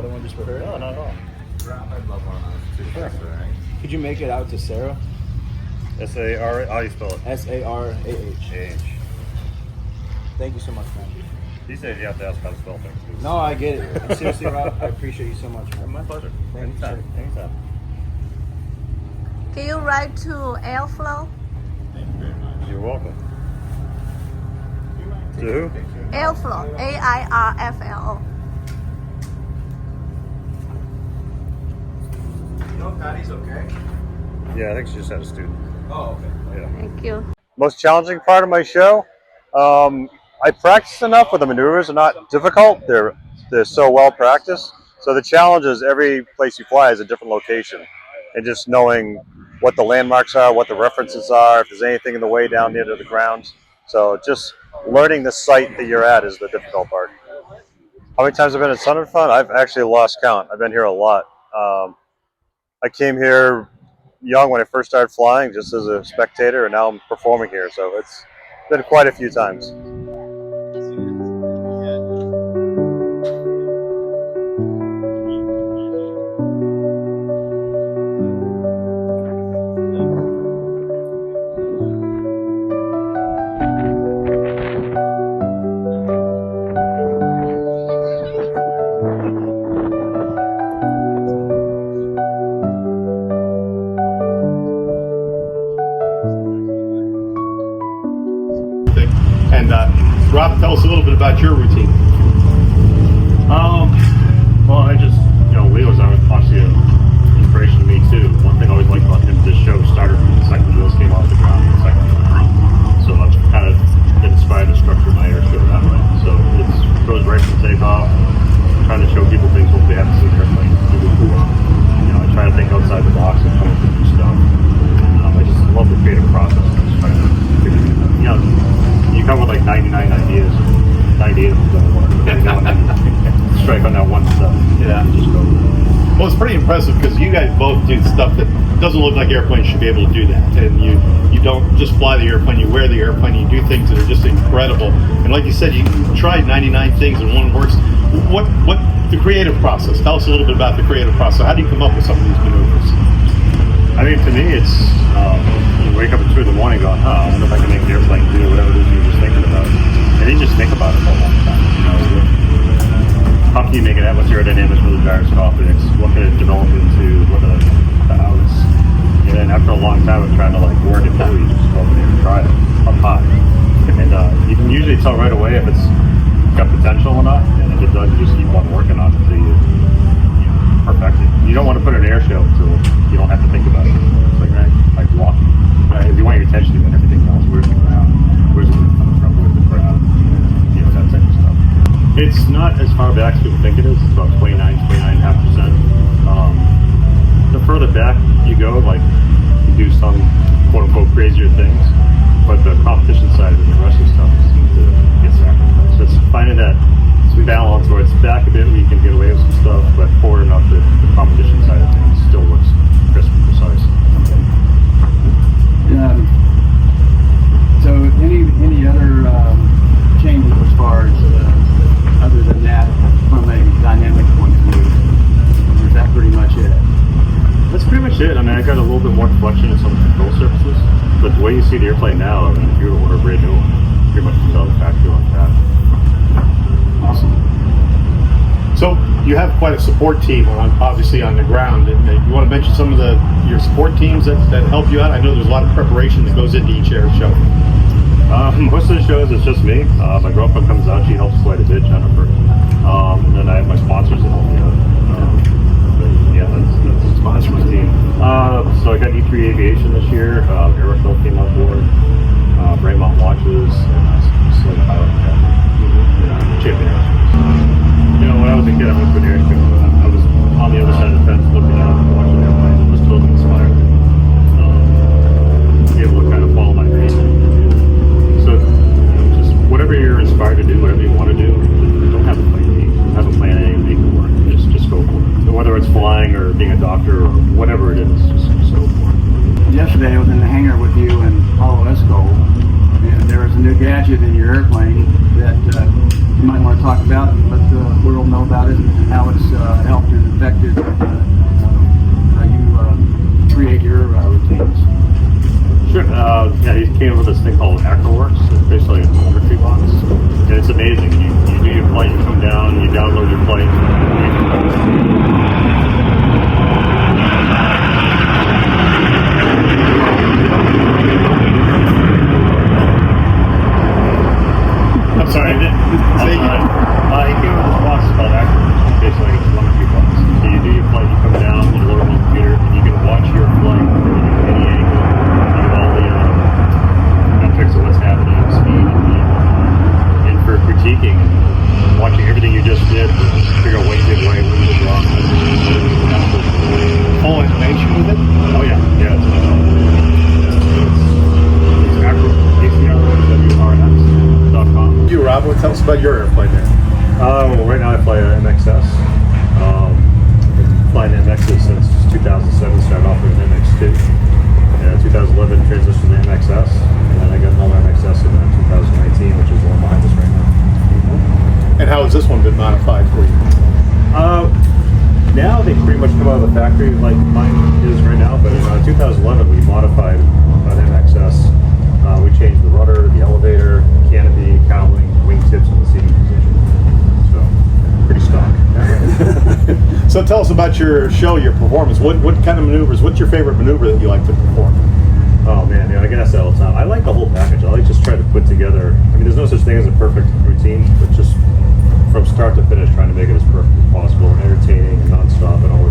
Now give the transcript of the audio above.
another one just for her? No, not at all. I'd love one of those too. Sure. Could you make it out to Sarah? S-A-R, how do you spell it? S-A-R-A-H. A-H. Thank you so much, man. These days you have to ask how to spell things. Too. No, I get it. And seriously, Rob, I appreciate you so much, man. My pleasure. Thank you, Anytime. sir. Anytime. Can you write to Airflow? You're welcome. To who? Airflow, A-I-R-F-L-O. You know if Patty's okay? Yeah, I think she just had a student. Oh, okay. Yeah. Thank you. Most challenging part of my show? I practice enough with the maneuvers. They're not difficult. They're so well practiced. So the challenge is every place you fly is a different location. And just knowing what the landmarks are, what the references are, if there's anything in the way down near to the ground. So just learning the site that you're at is the difficult part. How many times I've been at Sun and Fun? I've actually lost count. I've been here a lot. I came here young when I first started flying, just as a spectator, and now I'm performing here. So it's been quite a few times. And Rob, tell us a little bit about your routine. Well, Leo's obviously an inspiration to me too. One thing I always liked about him, this show started from the second wheels came off the ground, the second wheel. So I've kind of been inspired to structure my air show that way. So it goes right from takeoff, trying to show people things hopefully they haven't seen airplanes before. I try to think outside the box and come up with new stuff. I just love the creative process. I just try to figure it out. You come with like 99 ideas, 98 don't work. Strike on that one stuff. Yeah. And just go. Well, it's pretty impressive because you guys both do stuff that doesn't look like airplanes should be able to do that. And you don't just fly the airplane, you wear the airplane, you do things that are just incredible. And like you said, you tried 99 things and one works. What the creative process? Tell us a little bit about the creative process. How do you come up with some of these maneuvers? I mean, to me, it's you wake up at 2 in the morning going, I wonder if I can make the airplane do whatever it is you're just thinking about. And you just think about it for a long time. How can you make it have? What's aerodynamics for the gyroscopics? What can it develop into? What are the outs? And then after a long time of trying to work it through, you just go over there and try it up high. And you can usually tell right away if it's got potential or not. And if it does, you just keep on working on it until you perfect it. You don't want to put an air show until you don't have to think about it. It's like walking. If you want your attention to everything else, where's the crowd? Where's the wind coming from? Where's the crowd? That type of stuff. It's not as far back as people think it is. It's about 29.5%. The further back you go, you do some quote-unquote crazier things, but the competition side of the rest of the stuff seems to get sacrificed. So it's finding that sweet balance where it's back a bit where you can get away with some stuff, but forward enough that the competition side of things still looks crisp and precise. So any other changes as far as other than that from a dynamic point of view? Or is that pretty much it? That's pretty much it. I mean, I got a little bit more deflection in some control surfaces, but the way you see the airplane now, I mean, if you were to order a brand new one, pretty much comes out of the factory like that. Awesome. So you have quite a support team obviously on the ground, and you want to mention some of your support teams that help you out? I know there's a lot of preparation that goes into each air show. Most of the shows it's just me. My girlfriend comes out, she helps quite a bit, Jennifer. And then I have my sponsors that help me out. That's sponsor my team. So I got E3 Aviation this year. Aeroshow came on board. Braymont Watches, and Sling Pilot Academy. Champion. When I was a kid, I went to an air show. I was on the other side of the fence looking out and watching airplanes. It was totally inspired. To be able to kind of follow my dreams. So, just whatever you're inspired to do, whatever you want to do, don't have a plan B. Have a plan A and make it work. Just go for it. So whether it's flying or being a doctor or whatever it is, just go for it. Yesterday I was in the hangar with you and Paulo Esco, and there is a new gadget in your airplane that you might want to talk about and let the world know about it and how it's helped and affected how you create your routines. Sure. Yeah, he came up with this thing called AcroWorks. It's basically a telemetry box. And it's amazing. You do your flight, you come down, you download your flight. I'm sorry. He came up with this box called AcroWorks. Basically, it's a telemetry box. So you do your flight, you come down, you load it on the computer, and you can watch your flight from any angle. All the metrics of what's happening, speed, and for critiquing, watching everything you just did, figure out what you did right, what you did wrong. Full information with it? Oh yeah, it's AcroWRS.com. You, Rob, tell us about your airplane there. Well, right now I fly an MXS. I've flying MXs since 2007. Started off with an MX2. 2011 transitioned to MXS, and then I got another MXS in 2019, which is the one behind us right now. And how has this one been modified for you? Now they pretty much come out of the factory like mine is right now, but in 2011 we modified an MXS. We changed the rudder, the elevator, canopy, cowling, wingtips, and the seating position. So, pretty stock. So tell us about your show, your performance. What kind of maneuvers, what's your favorite maneuver that you like to perform? Oh man, I get asked that all the time. I like the whole package. I like just try to put together, I mean, there's no such thing as a perfect routine, but just from start to finish trying to make it as perfect as possible and entertaining and nonstop and always